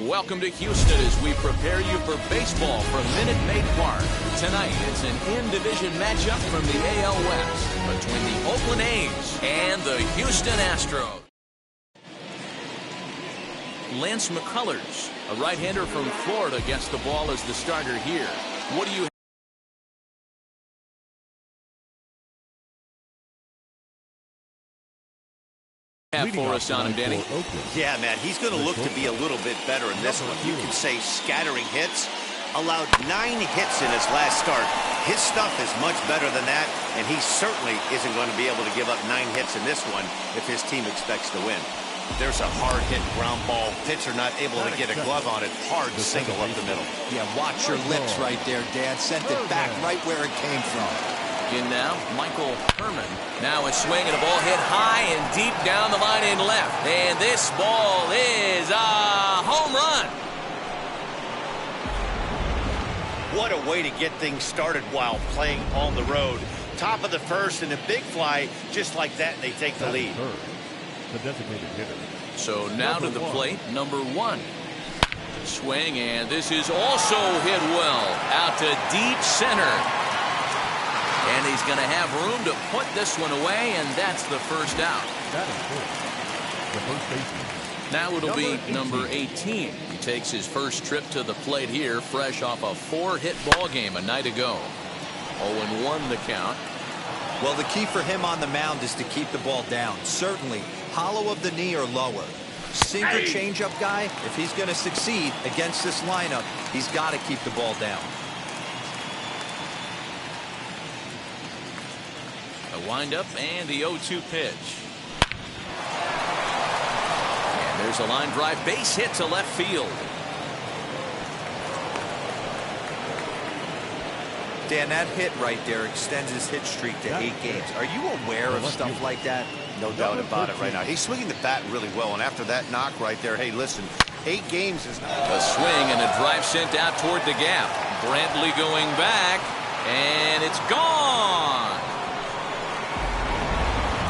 welcome to Houston as we prepare you for baseball from Minute Maid Park. Tonight, it's an in-division matchup from the AL West between the Oakland A's and the Houston Astros. Lance McCullers, a right-hander from Florida, gets the ball as the starter here. What do you have for us on him, Danny? Yeah, man, he's going to look to be a little bit better in this one. You can say scattering hits. Allowed 9 hits in his last start. His stuff is much better than that, and he certainly isn't going to be able to give up 9 hits in this one if his team expects to win. There's a hard hit ground ball. Pitcher not able to get a glove on it. Hard single up the middle. Yeah, watch your lips right there, Dad. Sent it back right where it came from. In now, Michael Herman. Now a swing and a ball hit high and deep down the line in left. And this ball is a home run. What a way to get things started while playing on the road. Top of the first and a big fly just like that, and they take the lead. The designated hitter. So now to the plate, number 1. Swing, and this is also hit well out to deep center. And he's going to have room to put this one away, and that's the first out. That is good. The first baseman. Now it'll be number 18. He takes his first trip to the plate here, fresh off a 4-hit ball game a night ago. 0-1 the count. Well, the key for him on the mound is to keep the ball down. Certainly, hollow of the knee or lower. Sinker changeup guy, if he's going to succeed against this lineup, he's got to keep the ball down. A windup and the 0-2 pitch. And there's a line drive base hit to left field. Dan, that hit right there extends his hit streak to 8 games. Are you aware of stuff like that? No doubt about it right now. He's swinging the bat really well, and after that knock right there, hey, listen, 8 games is... A swing and a drive sent out toward the gap. Brantley going back, and it's gone.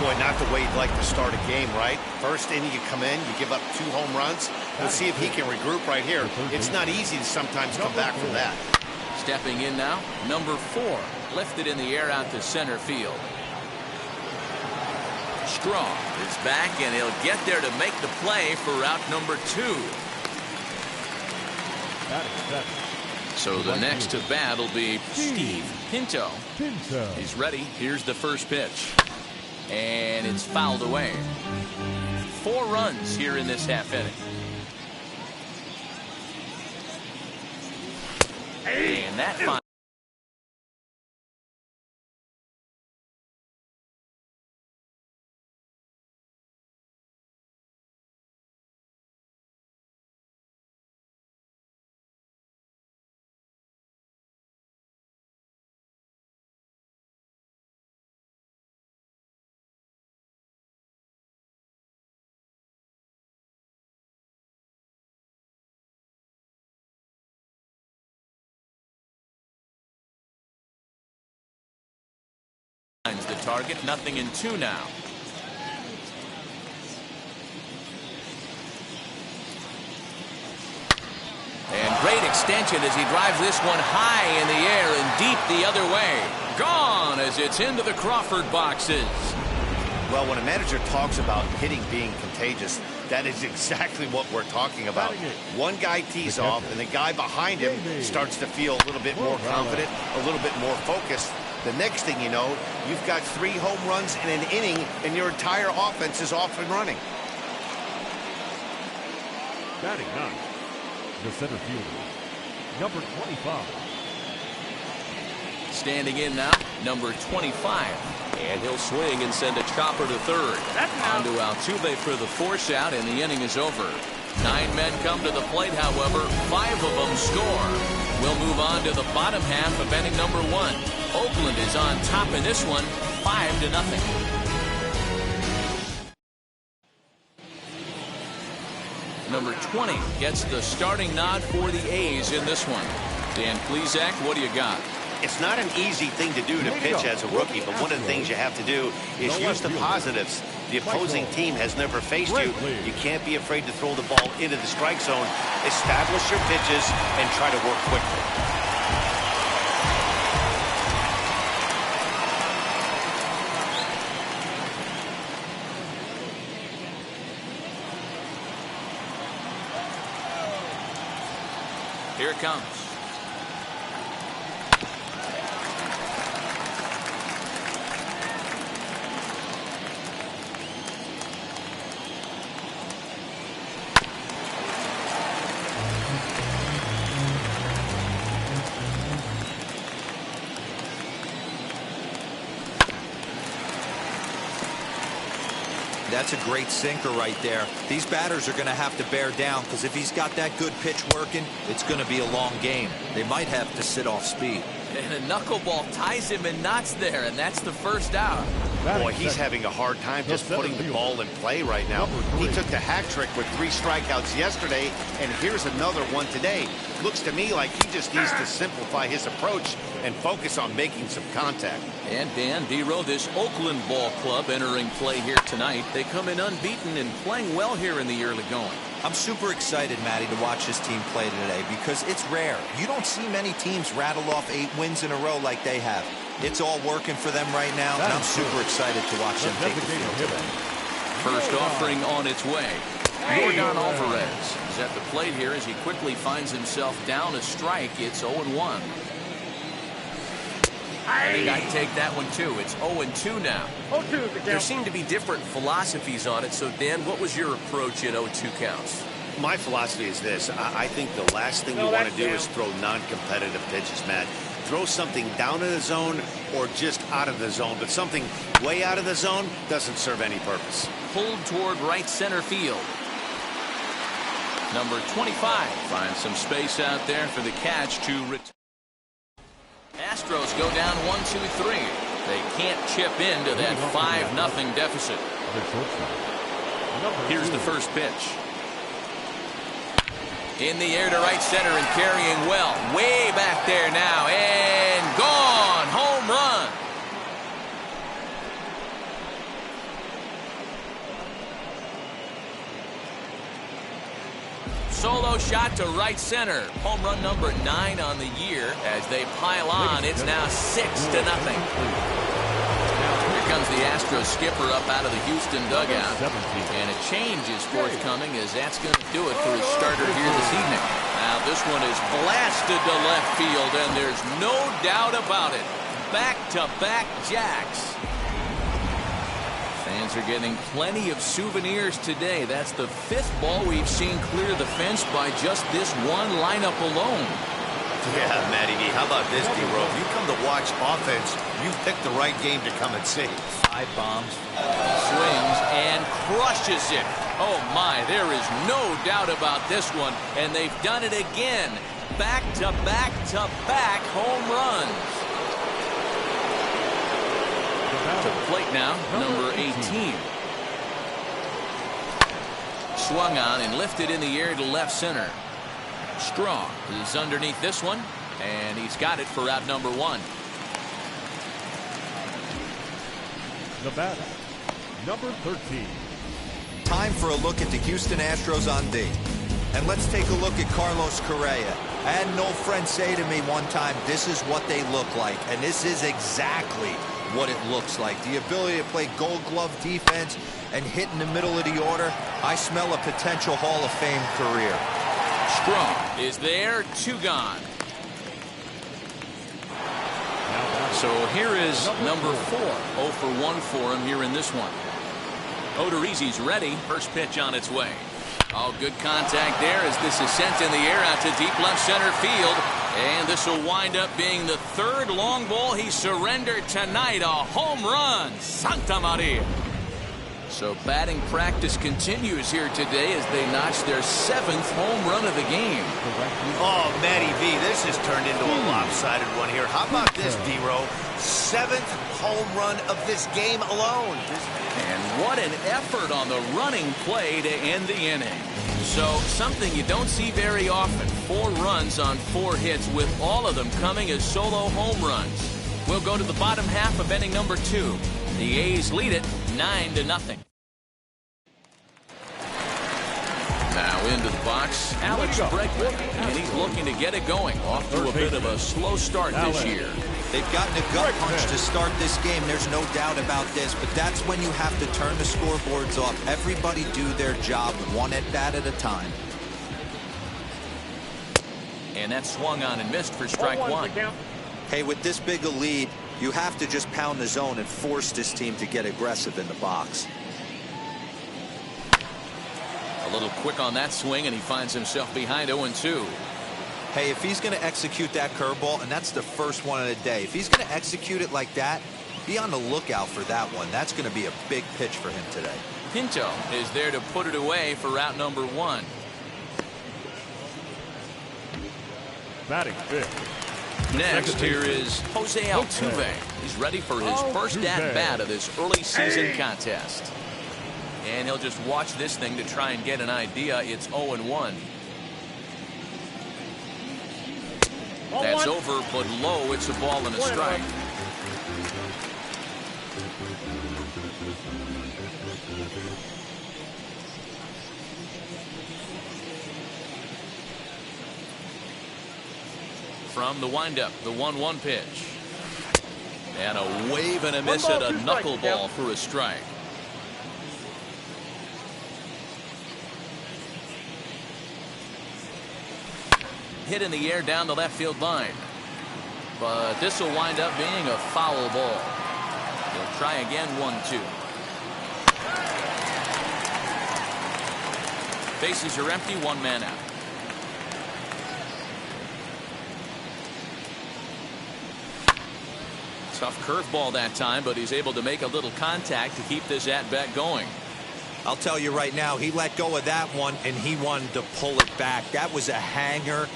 Boy, not the way you'd like to start a game, right? First inning, you come in, you give up 2 home runs. We'll see if he can regroup right here. It's not easy to sometimes come back from that. Stepping in now, number 4, lifted in the air out to center field. Strong is back, and he'll get there to make the play for route number 2. So the next to bat will be Steve Pinto. He's ready. Here's the first pitch. And it's fouled away. 4 runs here in this half inning. And that final. The target, nothing in 2 now. And great extension as he drives this one high in the air and deep the other way. Gone as it's into the Crawford boxes. Well, when a manager talks about hitting being contagious, that is exactly what we're talking about. One guy tees off, and the guy behind him starts to feel a little bit more confident, a little bit more focused. The next thing you know, you've got 3 home runs in an inning, and your entire offense is off and running. Batting 9, the center fielder, number 25. Standing in now, number 25. And he'll swing and send a chopper to third. On to Altuve for the force out, and the inning is over. 9 men come to the plate, however, 5 of them score. We'll move on to the bottom half of inning number 1. Oakland is on top in this one, 5-0. Number 20 gets the starting nod for the A's in this one. Dan Plesac, what do you got? It's not an easy thing to do to pitch as a rookie, but one of the things you have to do is use the positives. The opposing team has never faced you. You can't be afraid to throw the ball into the strike zone. Establish your pitches and try to work quickly. Here it comes. That's a great sinker right there. These batters are going to have to bear down, because if he's got that good pitch working, it's going to be a long game. They might have to sit off speed. And a knuckleball ties him in knots there, and that's the first out. Boy, he's having a hard time just putting the ball in play right now. He took the hat trick with 3 strikeouts yesterday, and here's another one today. Looks to me like he just needs to simplify his approach and focus on making some contact. And Dan Dero, this Oakland ball club entering play here tonight. They come in unbeaten and playing well here in the early going. I'm super excited, Matty, to watch this team play today, because it's rare. You don't see many teams rattle off 8 wins in a row like they have. It's all working for them right now, and I'm super excited to watch them take the field today. First offering on its way. Yordan Alvarez is at the plate here as he quickly finds himself down a strike. It's 0-1. I think I'd take that one too. It's 0-2 now. There seem to be different philosophies on it. So, Dan, what was your approach at 0-2 counts? My philosophy is this. I think the last thing you want to do is throw non-competitive pitches, Matt. Throw something down in the zone or just out of the zone, but something way out of the zone doesn't serve any purpose. Pulled toward right center field. Number 25 finds some space out there for the catch to return. Astros go down 1-2-3. They can't chip into that 5-0 deficit. Here's the first pitch. In the air to right center and carrying well. Way back there now. And gone. Home run. Solo shot to right center. Home run number 9 on the year. As they pile on, it's now 6-0. Here comes the Astros skipper up out of the Houston dugout. And a change is forthcoming, as that's going to do it for his starter here this evening. Now this one is blasted to left field, and there's no doubt about it. Back-to-back jacks. Fans are getting plenty of souvenirs today. That's the 5th ball we've seen clear the fence by just this one lineup alone. Yeah, Matty V, how about this, D-Row? If you come to watch offense, you picked the right game to come and see. 5 bombs. Swings and crushes it. Oh my, there is no doubt about this one. And they've done it again. Back-to-back-to-back home runs. To the plate now, number 18. Swung on and lifted in the air to left center. Strong is underneath this one, and he's got it for out number 1. The batter, number 13. Time for a look at the Houston Astros on D. And let's take a look at Carlos Correa. I had an old friend say to me one time, this is what they look like. And this is exactly what it looks like. The ability to play gold glove defense and hit in the middle of the order. I smell a potential Hall of Fame career. Strong is there, 2 gone. So here is number 4. 0 for 1 for him here in this one. Odorizzi's ready. First pitch on its way. Oh, good contact there as this is sent in the air out to deep left center field. And this will wind up being the 3rd long ball he surrendered tonight. A home run. Santa Maria. So batting practice continues here today as they notch their 7th home run of the game. Oh, Matty V, this has turned into a lopsided one here. How about this, D-Row? 7th home run of this game alone. And what an effort on the running play to end the inning. So something you don't see very often. 4 runs on 4 hits, with all of them coming as solo home runs. We'll go to the bottom half of inning number 2. The A's lead it 9-0. into the box, Alex Bregman, and he's looking to get it going. Off to a bit of a slow start this year. They've gotten a gut punch to start this game. There's no doubt about this, but that's when you have to turn the scoreboards off. Everybody do their job one at bat at a time. And that swung on and missed for strike one. Hey, with this big a lead, you have to just pound the zone and force this team to get aggressive in the box. A little quick on that swing, and he finds himself behind 0-2. Hey, if he's going to execute that curveball, and that's the first one of the day, if he's going to execute it like that, be on the lookout for that one. That's going to be a big pitch for him today. Pinto is there to put it away for route number one. Batting fifth. Next, here is Jose Altuve. He's ready for his first at-bat of this early season contest. And he'll just watch this thing to try and get an idea. It's 0-1. That's over, but low. It's a ball and a strike. From the windup, the 1-1 pitch. And a wave and a miss at a knuckleball for a strike. Hit in the air down the left field line. But this will wind up being a foul ball. He'll try again, 1-2. Bases are empty, one man out. Tough curveball that time, but he's able to make a little contact to keep this at-bat going. I'll tell you right now, he let go of that one, and he wanted to pull it back. That was a hanger.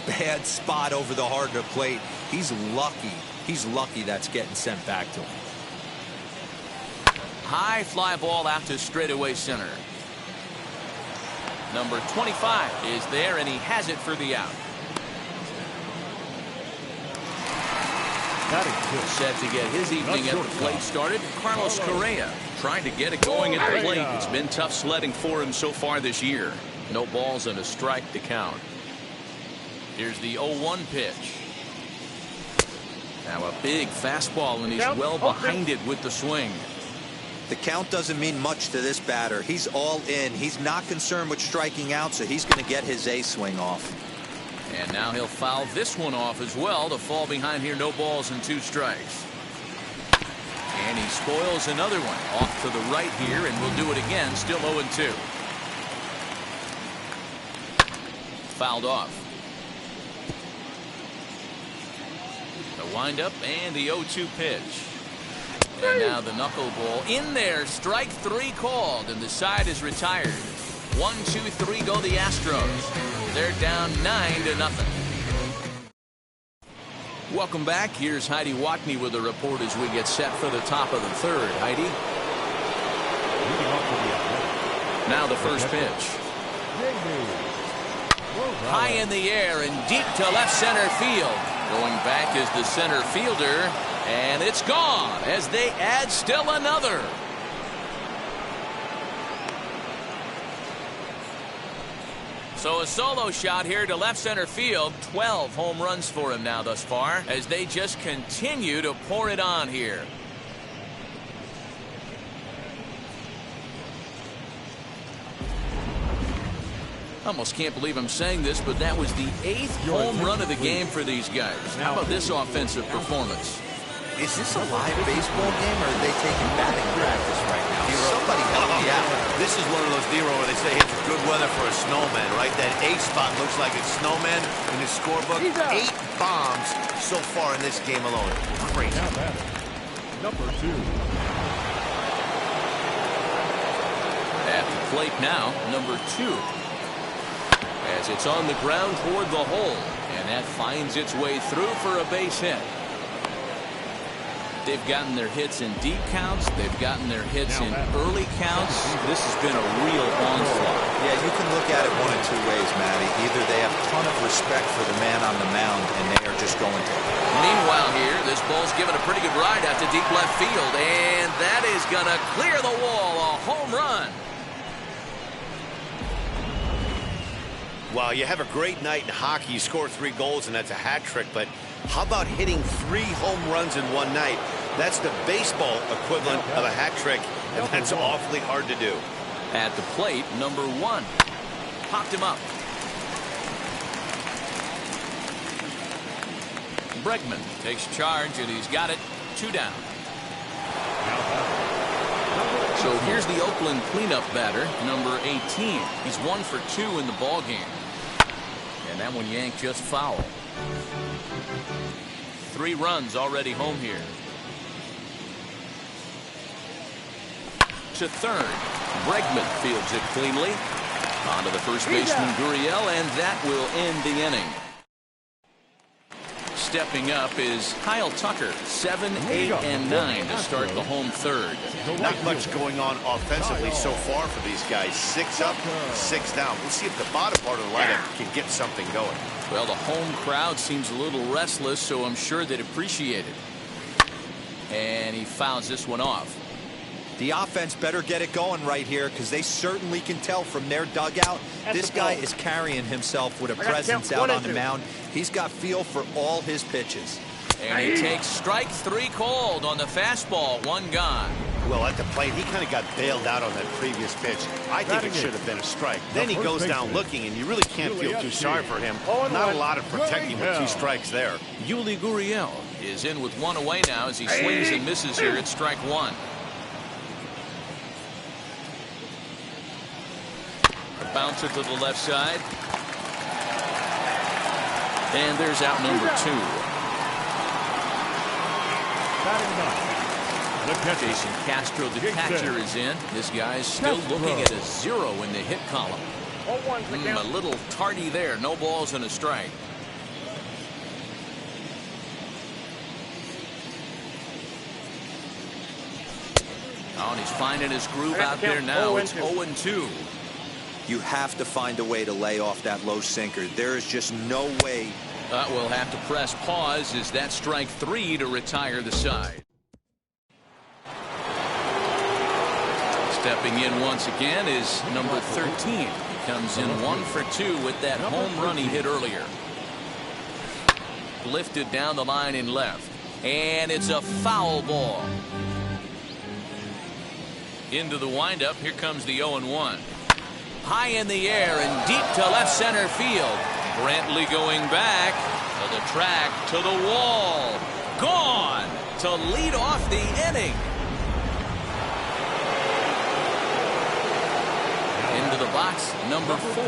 Bad spot over the heart of the plate. He's lucky. He's lucky that's getting sent back to him. High fly ball out to straightaway center. Number 25 is there, and he has it for the out. Set to get his evening at the plate started, Carlos Correa trying to get it going at the plate. It's been tough sledding for him so far this year. No balls and a strike to count. Here's the 0-1 pitch. Now a big fastball, and he's well behind it with the swing. The count doesn't mean much to this batter. He's all in. He's not concerned with striking out, so he's going to get his A swing off. And now he'll foul this one off as well to fall behind here. No balls and 2 strikes. And he spoils another one off to the right here, and we'll do it again. Still 0-2. Fouled off. The windup and the 0-2 pitch. And now the knuckleball in there. Strike 3 called, and the side is retired. 1, 2, 3 go the Astros. They're down 9-0. Welcome back. Here's Heidi Watney with a report as we get set for the top of the third. Heidi. Now the first pitch. High in the air and deep to left center field. Going back is the center fielder, and it's gone as they add still another. So a solo shot here to left center field. 12 home runs for him now thus far as they just continue to pour it on here. Almost can't believe I'm saying this, but that was the 8th home run of the game for these guys. How about this offensive performance? Is this a live baseball game, or are they taking batting practice right now? Somebody help me out. This is one of those, Nero, where they say it's good weather for a snowman, right? That A spot looks like it's snowman in his scorebook. 8 bombs so far in this game alone. Crazy. Number 2. At the plate now, number 2. As it's on the ground toward the hole, and that finds its way through for a base hit. They've gotten their hits in deep counts. They've gotten their hits in early counts. This has been a real onslaught. Yeah, you can look at it one of 2 ways, Matty. Either they have a ton of respect for the man on the mound, and they are just going to. Meanwhile here, this ball's given a pretty good ride out to deep left field, and that is going to clear the wall. A home run. Well, you have a great night in hockey. You score 3 goals, and that's a hat trick. But how about hitting 3 home runs in one night? That's the baseball equivalent of a hat trick, and that's awfully hard to do. At the plate, number 1. Popped him up. Bregman takes charge, and he's got it. 2 down. So here's the Oakland cleanup batter, number 18. He's 1 for 2 in the ball game. And that one yanked just foul. 3 runs already home here. To third. Bregman fields it cleanly. On to the first baseman, Gurriel, and that will end the inning. Stepping up is Kyle Tucker, 7, 8, and 9 to start the home third. Not much going on offensively so far for these guys. 6 up, 6 down. We'll see if the bottom part of the lineup can get something going. Well, the home crowd seems a little restless, so I'm sure they'd appreciate it. And he fouls this one off. The offense better get it going right here, because they certainly can tell from their dugout this guy is carrying himself with a presence out on the mound. He's got feel for all his pitches. And he takes strike 3 called on the fastball. 1 gone. Well, at the plate, he kind of got bailed out on that previous pitch. I think it should have been a strike. Then he goes down looking, and you really can't feel too sorry for him. Not a lot of protecting with 2 strikes there. Yuli Gurriel is in with 1 away now as he swings and misses here at strike 1. Bouncer to the left side. And there's out number 2. Jason Castro, the catcher, is in. This guy's still looking at a 0 in the hit column. A little tardy there. No balls and a strike. Oh, and he's finding his groove out there now. It's 0-2. You have to find a way to lay off that low sinker. There is just no way. We'll have to press pause as that strike 3 to retire the side. Stepping in once again is number 13. He comes in 1 for 2 with that home run he hit earlier. Lifted down the line in left. And it's a foul ball. Into the windup. Here comes the 0-1. High in the air and deep to left center field. Brantley going back to the track, to the wall. Gone to lead off the inning. Into the box, number 4.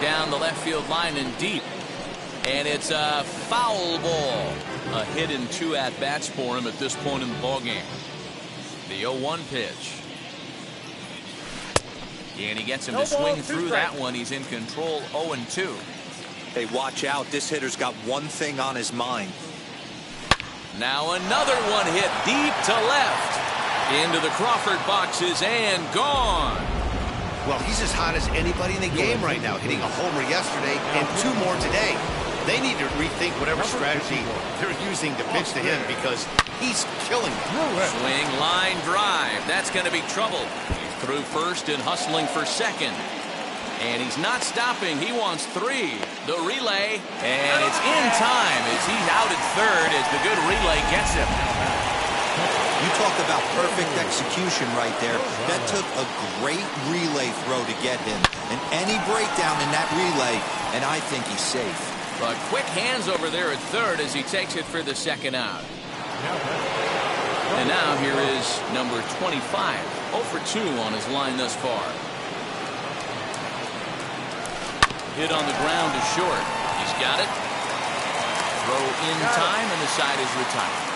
Down the left field line and deep. And it's a foul ball. A hit in 2 at-bats for him at this point in the ballgame. The 0-1 pitch. And he gets him to swing through that one. He's in control. 0-2. Hey, watch out. This hitter's got one thing on his mind. Now another one hit deep to left. Into the Crawford boxes and gone. Well, he's as hot as anybody in the game right now, hitting a homer yesterday and 2 more today. They need to rethink whatever strategy they're using to pitch to him, because he's killing them. Swing, line drive. That's going to be trouble. He's through first and hustling for second. And he's not stopping. He wants 3. The relay. And it's in time as he's out at third as the good relay gets him. You talk about perfect execution right there. That took a great relay throw to get him. And any breakdown in that relay, and I think he's safe. But quick hands over there at third as he takes it for the second out. And now here is number 25. 0 for 2 on his line thus far. Hit on the ground to short. He's got it. Throw in time, and the side is retired.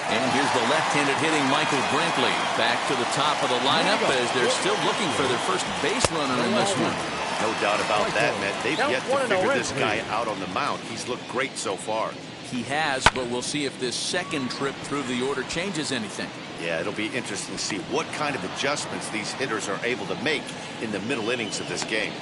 And here's the left-handed hitting Michael Brantley back to the top of the lineup as they're still looking for their first base runner in this one. No doubt about that, man. They've yet to figure this guy out on the mound. He's looked great so far. He has, but we'll see if this second trip through the order changes anything. Yeah, it'll be interesting to see what kind of adjustments these hitters are able to make in the middle innings of this game.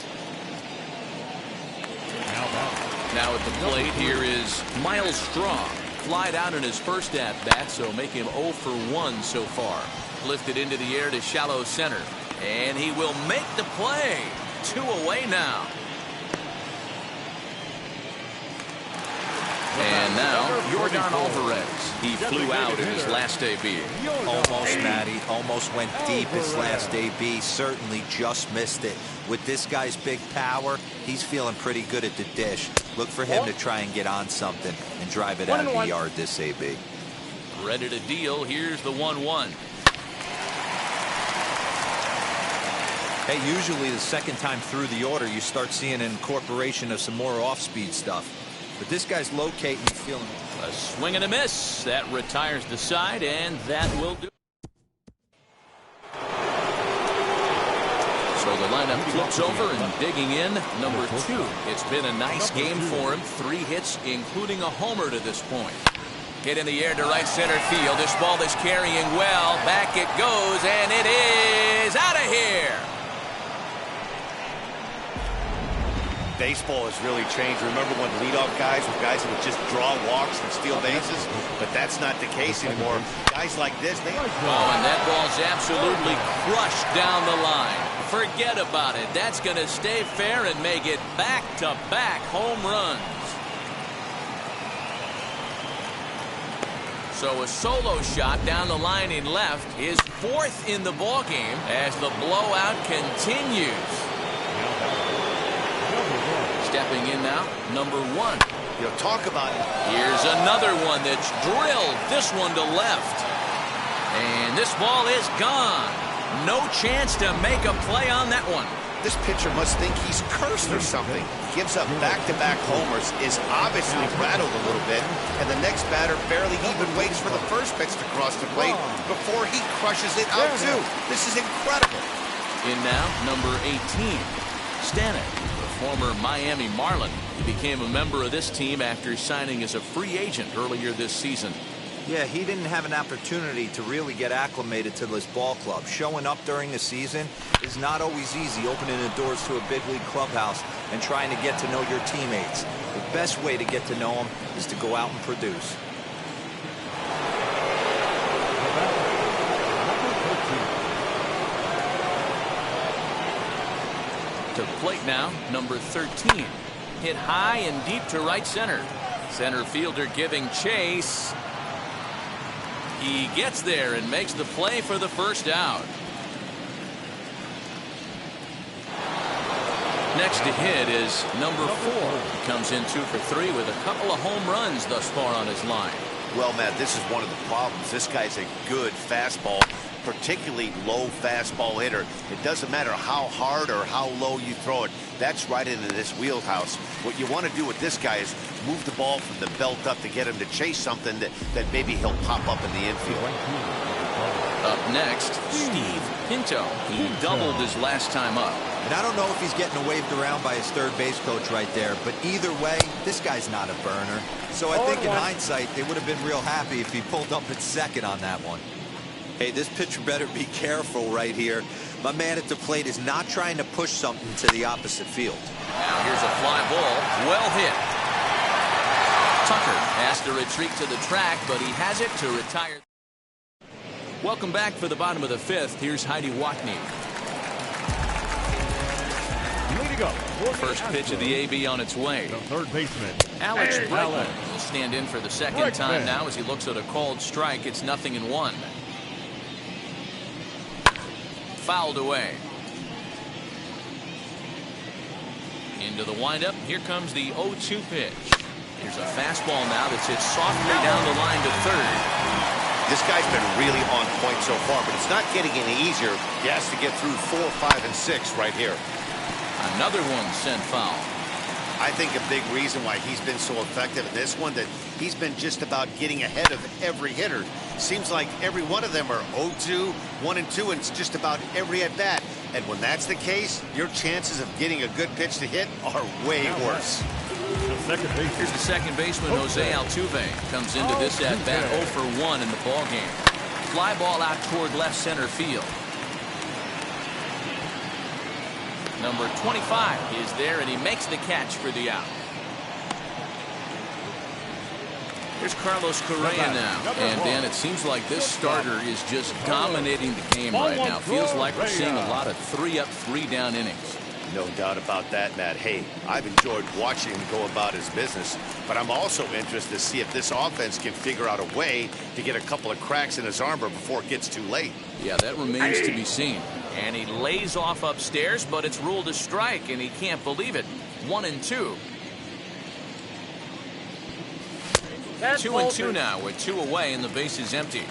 Now at the plate, here is Miles Straw. Flied out in his first at-bat, so make him 0 for 1 so far. Lifted into the air to shallow center. And he will make the play. 2 away now. And now, Jordan Alvarez. He flew out in his last AB. Almost, Matty. Almost went deep his last AB. Certainly just missed it. With this guy's big power, he's feeling pretty good at the dish. Look for him to try and get on something and drive it out of the yard this AB. Ready to deal. Here's the 1-1. Hey, usually the second time through the order, you start seeing an incorporation of some more off-speed stuff. But this guy's locating, feeling. A swing and a miss. That retires the side, and that will do. So the lineup flips over and digging in. Number 2. It's been a nice game for him. 3 hits, including a homer to this point. Hit in the air to right center field. This ball is carrying well. Back it goes, and it is out of here. Baseball has really changed. Remember when leadoff guys were guys that would just draw walks and steal bases? But that's not the case anymore. Guys like this, they... Oh, and that ball's absolutely crushed down the line. Forget about it. That's going to stay fair and make it back-to-back home runs. So a solo shot down the line in left, his 4th in the ballgame as the blowout continues. Stepping in now, number 1. talk about it. Here's another one that's drilled. This one to left. And this ball is gone. No chance to make a play on that one. This pitcher must think he's cursed or something. Gives up back-to-back homers, is obviously rattled a little bit, and the next batter barely even waits for the first pitch to cross the plate before he crushes it out too. This is incredible. In now, number 18, Stanek, the former Miami Marlin. He became a member of this team after signing as a free agent earlier this season. Yeah, he didn't have an opportunity to really get acclimated to this ball club. Showing up during the season is not always easy, opening the doors to a big league clubhouse and trying to get to know your teammates. The best way to get to know them is to go out and produce. To plate now, number 13. Hit high and deep to right center. Center fielder giving chase. He gets there and makes the play for the first out. Next to hit is number 4. He comes in 2 for 3 with a couple of home runs thus far on his line. Well, Matt, this is one of the problems. This guy's a good fastball, particularly low fastball hitter. It doesn't matter how hard or how low you throw it. That's right into this wheelhouse. What you want to do with this guy is move the ball from the belt up to get him to chase something that maybe he'll pop up in the infield. Up next, Steve Pinto. He doubled his last time up. And I don't know if he's getting waved around by his third base coach right there, but either way, this guy's not a burner. So I think in hindsight, they would have been real happy if he pulled up at second on that one. Hey, this pitcher better be careful right here. My man at the plate is not trying to push something to the opposite field. Now here's a fly ball. Well hit. Tucker has to retreat to the track, but he has it to retire. Welcome back for the bottom of the 5th. Here's Heidi Watney. First pitch of the AB on its way. The third baseman, Alex Bregman will stand in for the second time now as he looks at a called strike. It's 0-1. Fouled away. Into the windup. Here comes the 0-2 pitch. Here's a fastball now that's hit softly down the line to third. This guy's been really on point so far, but it's not getting any easier. He has to get through 4, 5, and 6 right here. Another one sent foul. I think a big reason why he's been so effective in this one, that he's been just about getting ahead of every hitter. Seems like every one of them are 0-2, 1 and 2, and it's just about every at bat. And when that's the case, your chances of getting a good pitch to hit are way worse. Here's the second baseman, Jose Altuve. Comes into this at bat 0 for 1 in the ballgame. Fly ball out toward left center field. Number 25 is there, and he makes the catch for the out. Here's Carlos Correa now. And Dan, it seems like this starter is just dominating the game right now. Feels like we're seeing a lot of 3-up, 3-down innings. No doubt about that, Matt. Hey, I've enjoyed watching him go about his business, but I'm also interested to see if this offense can figure out a way to get a couple of cracks in his armor before it gets too late. Yeah, that remains to be seen. And he lays off upstairs, but it's ruled a strike, and he can't believe it. 1-2. 2-2 now with 2 away, and the base is empty.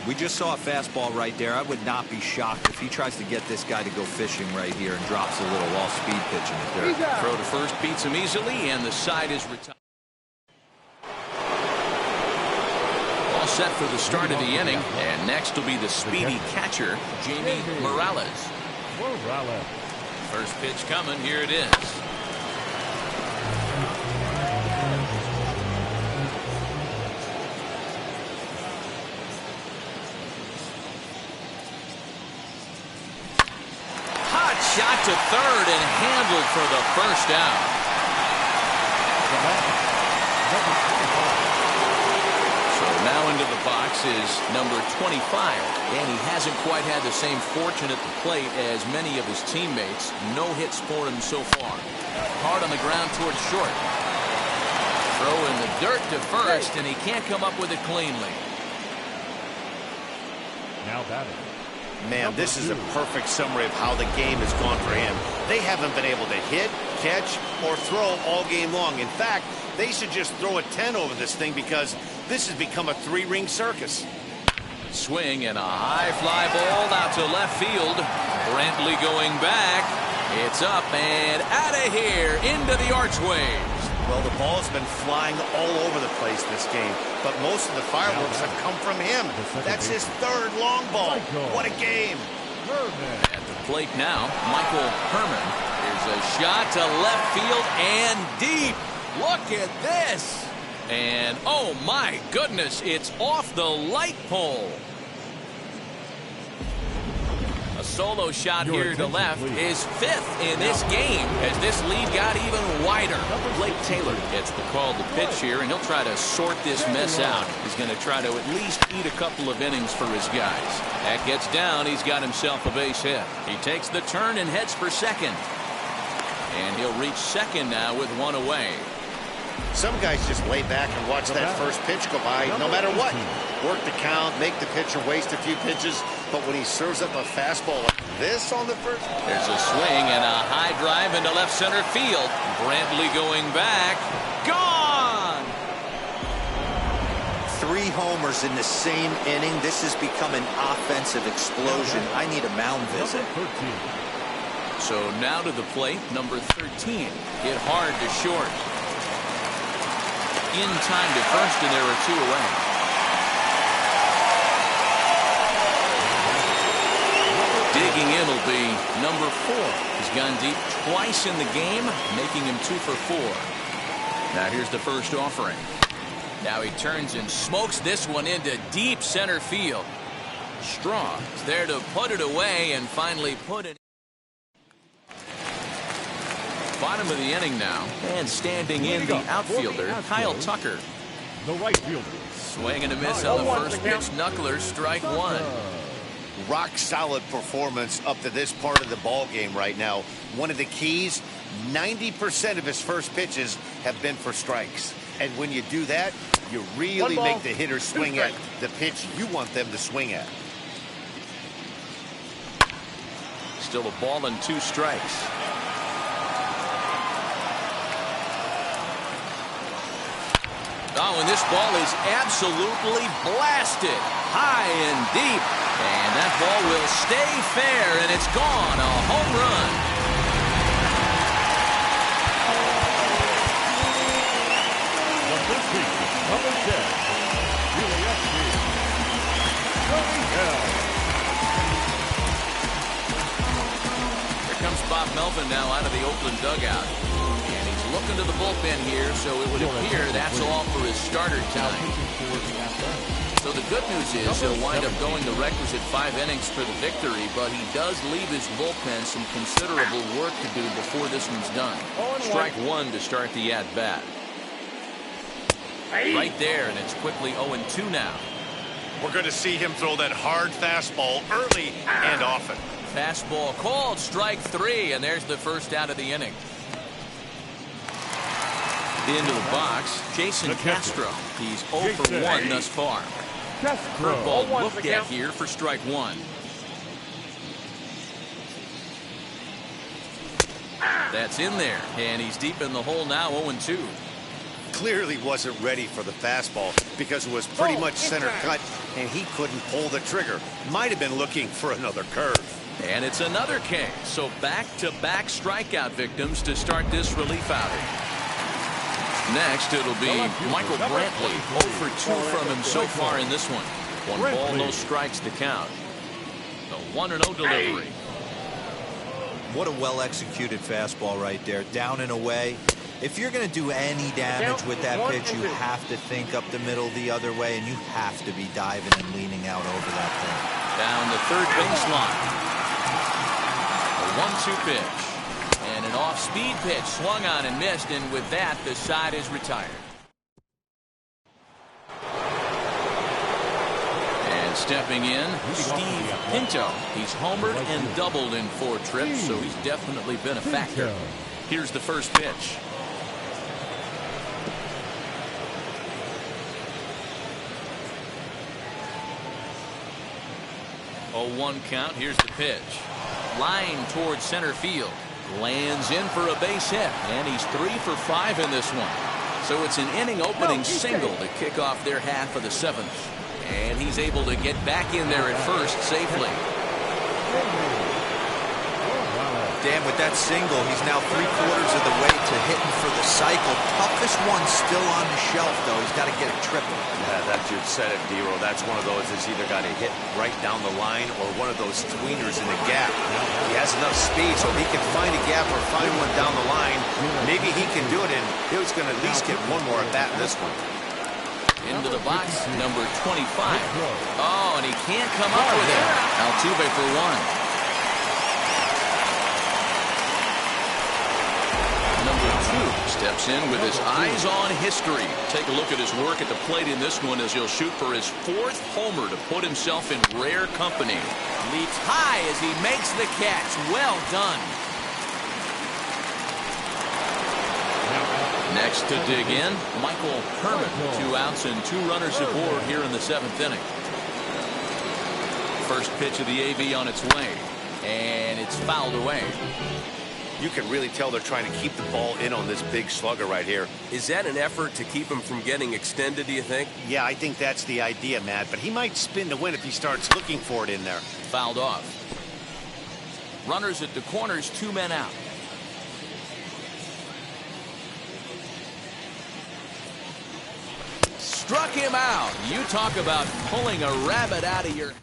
We just saw a fastball right there. I would not be shocked if he tries to get this guy to go fishing right here and drops a little off-speed pitch in it there. Throw to first beats him easily, and the side is retired. All set for the start of the inning, and next will be the speedy catcher, Jamie Morales. First pitch coming. Here it is. Shot to third and handled for the first out. So now into the box is number 25, and he hasn't quite had the same fortune at the plate as many of his teammates. No hits for him so far. Hard on the ground towards short. Throw in the dirt to first, and he can't come up with it cleanly. Now batting. Man, this is a perfect summary of how the game has gone for him. They haven't been able to hit, catch, or throw all game long. In fact, they should just throw a 10 over this thing because this has become a 3-ring circus. Swing and a high fly ball out to left field. Brantley going back. It's up and out of here into the archways. Well, the ball's been flying all over the place this game, but most of the fireworks have come from him. That's his 3rd long ball. What a game. At the plate now, Michael Herman. Here's a shot to left field and deep. Look at this. And oh my goodness, it's off the light pole. A solo shot here to left, his 5th in this game as this lead got even wider. Blake Taylor gets the call to pitch here, and he'll try to sort this mess out. He's going to try to at least eat a couple of innings for his guys. That gets down, he's got himself a base hit. He takes the turn and heads for second. And he'll reach second now with 1 away. Some guys just lay back and watch that first pitch go by no matter what. Work the count, make the pitcher waste a few pitches, but when he serves up a fastball like this on the first... There's a swing and a high drive into left center field. Brantley going back. Gone! 3 homers in the same inning. This has become an offensive explosion. I need a mound visit. So now to the plate, number 13. Hit hard to short. In time to first, and there are 2 away. Digging in will be number 4. He's gone deep twice in the game, making him 2 for 4. Now here's the first offering. Now he turns and smokes this one into deep center field. Strong is there to put it away and finally put it. Bottom of the inning now, and standing in the outfielder, Kyle Tucker. The right fielder. Swing and a miss on the first pitch. Knuckler, strike 1. Rock solid performance up to this part of the ball game right now. One of the keys, 90% of his first pitches have been for strikes. And when you do that, you really make the hitter swing at the pitch you want them to swing at. Still a ball and 2 strikes. Oh, and this ball is absolutely blasted high and deep. And that ball will stay fair, and it's gone. A home run. Number 10. Here comes Bob Melvin now out of the Oakland dugout. Looking to the bullpen here, so it would appear that's all for his starter time. So the good news is he'll wind up going the requisite 5 innings for the victory, but he does leave his bullpen some considerable work to do before this one's done. Strike 1 to start the at-bat. Right there, and it's quickly 0-2 now. We're going to see him throw that hard fastball early and often. Fastball called, strike 3, and there's the first out of the inning. Into the box, Jason Castro. He's 0 for 1 thus far. Curveball looked at here for strike 1. That's in there, and he's deep in the hole now, 0-2. Clearly wasn't ready for the fastball because it was pretty much center cut, and he couldn't pull the trigger. Might have been looking for another curve. And it's another K. So back-to-back strikeout victims to start this relief outing. Next, it'll be Michael Brantley. 0 for 2 from him so far in this one. 1 ball, no strikes to count. A 1-0 delivery. What a well-executed fastball right there. Down and away. If you're going to do any damage with that pitch, you have to think up the middle the other way, and you have to be diving and leaning out over that thing. Down the third baseline. A 1-2 pitch. And an off-speed pitch swung on and missed, and with that, the side is retired. And stepping in, Steve Pinto. He's homered and doubled in 4 trips, so he's definitely been a factor. Here's the first pitch. 0-1 count. Here's the pitch. Line towards center field. Lands in for a base hit, and he's 3 for 5 in this one. So it's an inning opening single to kick off their half of the 7th. And he's able to get back in there at first safely. Dan, with that single, he's now 3/4 of the way to hitting for the cycle. Toughest one still on the shelf, though. He's got to get a triple. Yeah, that dude said it, D-Row. That's one of those that's either got to hit right down the line or one of those tweeners in the gap. He has enough speed, so if he can find a gap or find one down the line, maybe he can do it, and he's going to at least get one more at bat in this one. Into the box, number 25. Oh, and he can't come up with it. Altuve for 1. Steps in with his eyes on history. Take a look at his work at the plate in this one as he'll shoot for his 4th homer to put himself in rare company. Leaps high as he makes the catch. Well done. Next to dig in, Michael Herman. 2 outs and 2 runners aboard here in the 7th inning. First pitch of the AV on its way, and it's fouled away. You can really tell they're trying to keep the ball in on this big slugger right here. Is that an effort to keep him from getting extended, do you think? Yeah, I think that's the idea, Matt. But he might spin to win if he starts looking for it in there. Fouled off. Runners at the corners, 2 men out. Struck him out. You talk about pulling a rabbit out of your...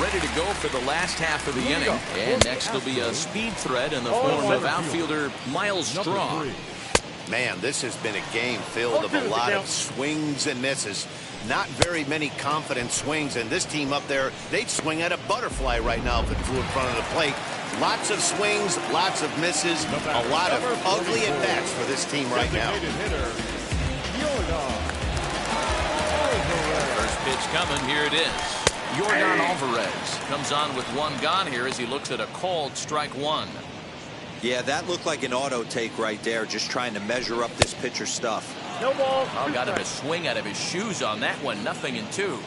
Ready to go for the last half of the inning. And next will be a speed threat in the form of outfielder Miles Straw. Man, this has been a game filled of a lot of swings and misses. Not very many confident swings, and this team up there, they'd swing at a butterfly right now if it flew in front of the plate. Lots of swings, lots of misses, a lot of ugly at-bats for this team right now. First pitch coming, here it is. Yordan Alvarez comes on with 1 gone here as he looks at a called strike 1. Yeah, that looked like an auto take right there, just trying to measure up this pitcher's stuff. No ball. Oh, got him a swing out of his shoes on that one. 0-2.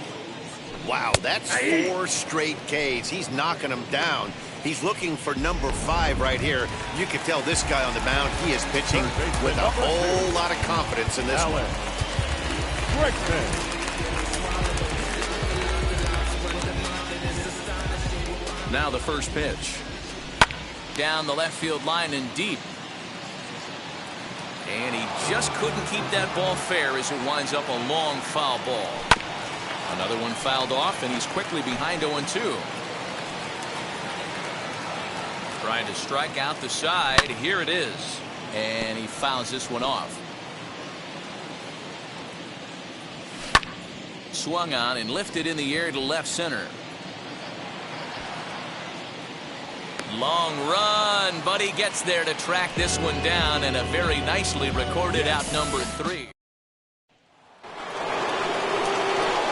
Wow, that's 4 straight Ks. He's knocking them down. He's looking for number 5 right here. You can tell this guy on the mound, he is pitching with a whole lot of confidence in this one. Now the first pitch. Down the left field line and deep. And he just couldn't keep that ball fair as it winds up a long foul ball. Another one fouled off, and he's quickly behind 0-2. Trying to strike out the side. Here it is. And he fouls this one off. Swung on and lifted in the air to left center. Long run, but he gets there to track this one down, and a very nicely recorded out number 3.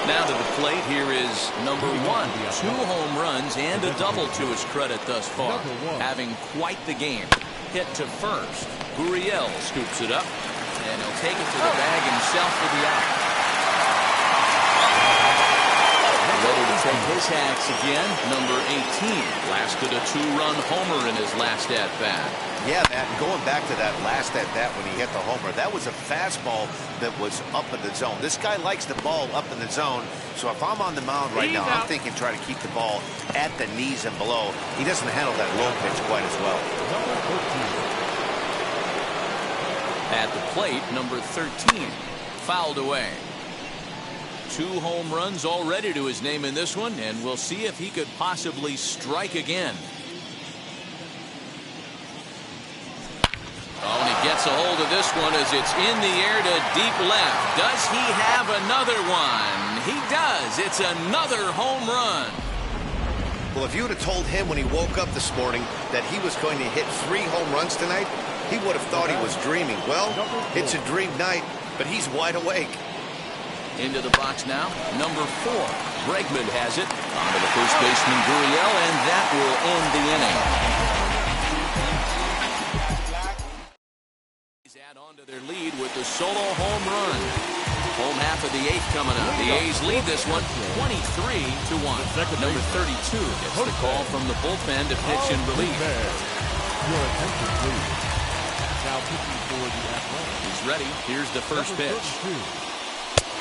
Now to the plate, here is number 1. 2 home runs and a double to his credit thus far. Having quite the game. Hit to first. Gurriel scoops it up, and he'll take it to the bag himself for the out. Ready to take his hacks again, number 18. Lasted a 2-run homer in his last at-bat. Yeah, Matt, going back to that last at-bat when he hit the homer, that was a fastball that was up in the zone. This guy likes the ball up in the zone, so if I'm on the mound right now, I'm thinking try to keep the ball at the knees and below. He doesn't handle that low pitch quite as well. At the plate, number 13. Fouled away. 2 home runs already to his name in this one, and we'll see if he could possibly strike again. Oh, and he gets a hold of this one as it's in the air to deep left. Does he have another one? He does. It's another home run. Well, if you would have told him when he woke up this morning that he was going to hit 3 home runs tonight, he would have thought he was dreaming. Well, it's a dream night, but he's wide awake. Into the box now, number 4. Bregman has it. Onto the first baseman, Gurriel, and that will end the inning. He's add on to their lead with the solo home run. Home half of the 8th coming up. The A's lead this one 23-1. Number 32 gets the call from the bullpen to pitch in relief. Your attention, please. Now pitching for the Athletics. He's ready. Here's the first pitch.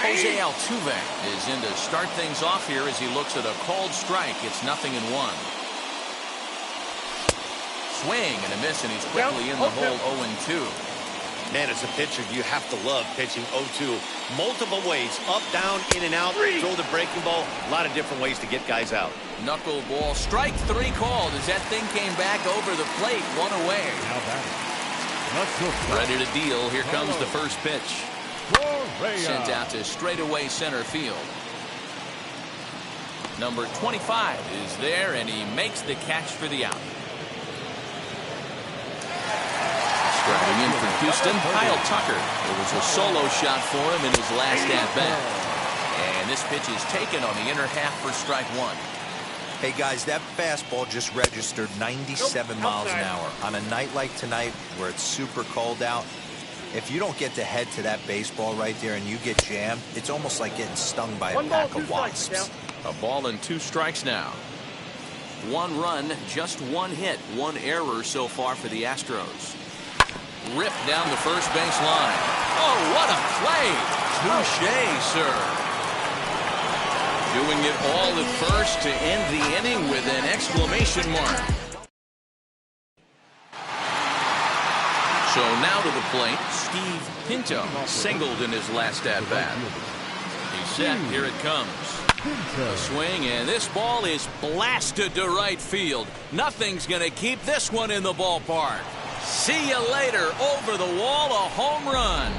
Jose Altuve is in to start things off here as he looks at a called strike. It's 0-1. Swing and a miss, and he's quickly in the hole 0-2. Man, as a pitcher, you have to love pitching 0-2. Multiple ways, up, down, in and out, throw the breaking ball. A lot of different ways to get guys out. Knuckleball, strike 3 called as that thing came back over the plate, 1 away. Now batting. Ready to deal. Here comes the first pitch. Sent out to straightaway center field. Number 25 is there, and he makes the catch for the out. Driving in for Houston, Kyle Tucker. It was a solo shot for him in his last at-bat. And this pitch is taken on the inner half for strike 1. Hey guys, that fastball just registered 97 miles an hour. On a night like tonight where it's super cold out, if you don't get to head to that baseball right there and you get jammed, it's almost like getting stung by a pack of wasps. A ball and 2 strikes now. 1 run, just 1 hit, 1 error so far for the Astros. Ripped down the first base line. Oh, what a play! Touché, sir. Doing it all at first to end the inning with an exclamation mark. So now to the plate, Steve Pinto singled in his last at-bat. He's set, here it comes. A swing, and this ball is blasted to right field. Nothing's going to keep this one in the ballpark. See you later. Over the wall, a home run.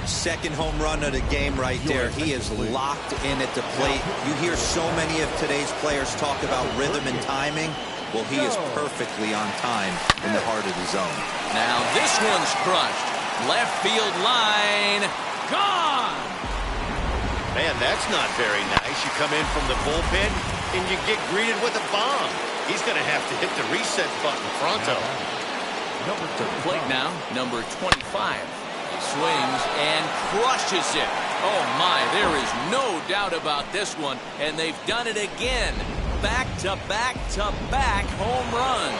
Second home run of the game right there. He is locked in at the plate. You hear so many of today's players talk about rhythm and timing. Well, he is perfectly on time in the heart of the zone. Now this one's crushed. Left field line. Gone! Man, that's not very nice. You come in from the bullpen and you get greeted with a bomb. He's going to have to hit the reset button pronto. To the plate now, number 25. He swings and crushes it. Oh my, there is no doubt about this one, and they've done it again. Back-to-back-to-back home runs.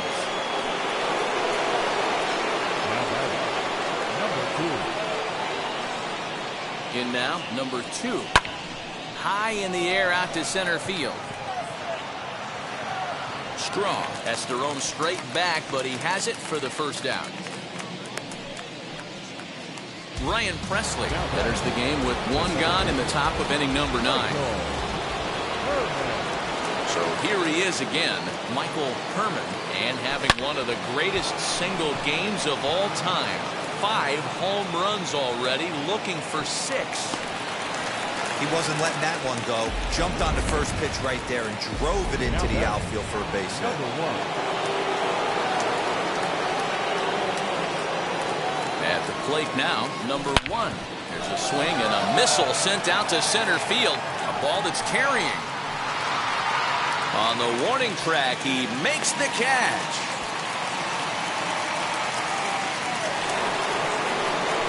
In now, number 2. High in the air out to center field. Strong has to roam straight back, but he has it for the first out. Ryan Presley enters the game with 1 gone in the top of inning number 9. So here he is again, Michael Herman, and having one of the greatest single games of all time. 5 home runs already, looking for 6. He wasn't letting that one go. Jumped on the first pitch right there and drove it into the outfield for a base hit. plate now, number 1. There's a swing and a missile sent out to center field. A ball that's carrying. On the warning track, he makes the catch.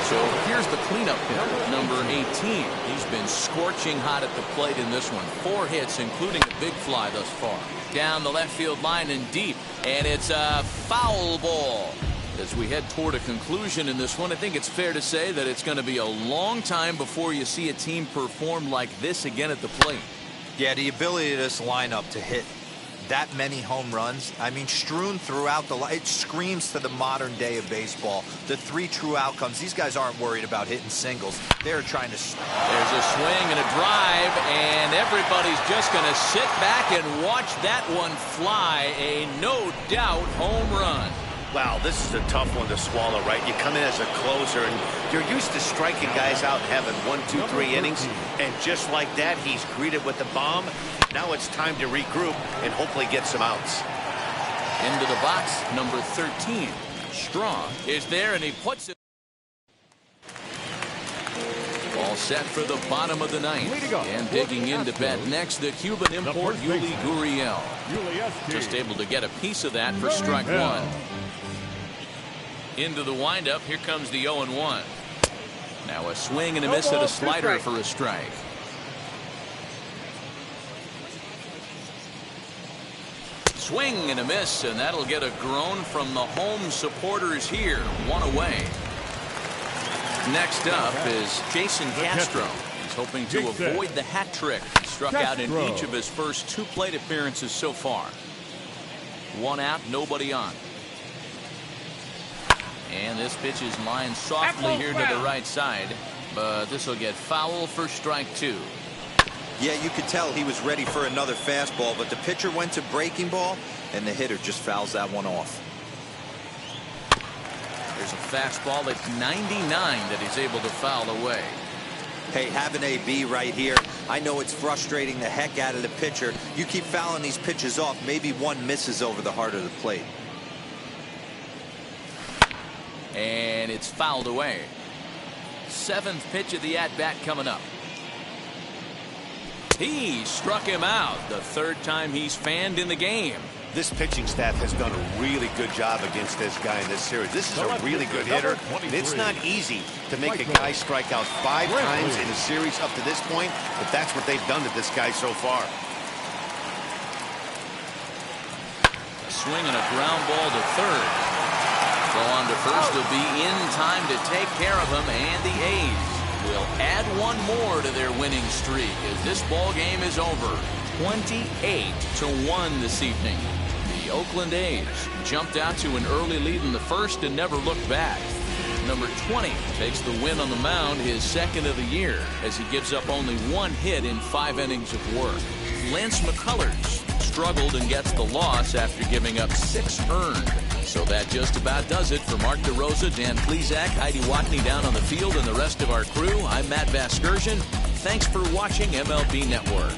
So here's the cleanup hitter, number 18. He's been scorching hot at the plate in this one. 4 hits, including a big fly thus far. Down the left field line and deep, and it's a foul ball. As we head toward a conclusion in this one, I think it's fair to say that it's going to be a long time before you see a team perform like this again at the plate. Yeah, the ability of this lineup to hit that many home runs, I mean, strewn throughout the line, it screams to the modern day of baseball. The 3 true outcomes. These guys aren't worried about hitting singles. They're trying to. There's a swing and a drive, and everybody's just going to sit back and watch that one fly. A no doubt home run. Wow, this is a tough one to swallow, right? You come in as a closer, and you're used to striking guys out and having 1, 2, 3 innings, and just like that, he's greeted with the bomb. Now it's time to regroup and hopefully get some outs. Into the box, number 13. Strong is there, and he puts it. All set for the bottom of the 9th. And digging in to bat next, the Cuban import, Yuli Gurriel. Just able to get a piece of that for strike 1. Into the windup, here comes the 0-1. Now a swing and a miss at a slider for a strike. Swing and a miss, and that'll get a groan from the home supporters here. 1 away. Next up is Jason Castro. He's hoping to avoid the hat trick. He struck out in each of his first 2 plate appearances so far. 1 out, nobody on. And this pitch is lined softly here to the right side, but this will get foul for strike 2. Yeah, you could tell he was ready for another fastball, but the pitcher went to breaking ball, and the hitter just fouls that one off. There's a fastball at 99 that he's able to foul away. Hey, have an AB right here. I know it's frustrating the heck out of the pitcher. You keep fouling these pitches off, maybe one misses over the heart of the plate. And it's fouled away. 7th pitch of the at-bat coming up. He struck him out, the 3rd time he's fanned in the game. This pitching staff has done a really good job against this guy in this series. This is a really good hitter, and it's not easy to make a guy strike out 5 times in a series up to this point, but that's what they've done to this guy so far. A swing and a ground ball to 3rd. Go on to first to be in time to take care of him, and the A's will add 1 more to their winning streak as this ball game is over. 28-1 this evening. The Oakland A's jumped out to an early lead in the first and never looked back. Number 20 takes the win on the mound, his 2nd of the year, as he gives up only 1 hit in 5 innings of work. Lance McCullers struggled and gets the loss after giving up 6 earned. So that just about does it for Mark DeRosa, Dan Plesac, Heidi Watney down on the field, and the rest of our crew. I'm Matt Vasgersian. Thanks for watching MLB Network.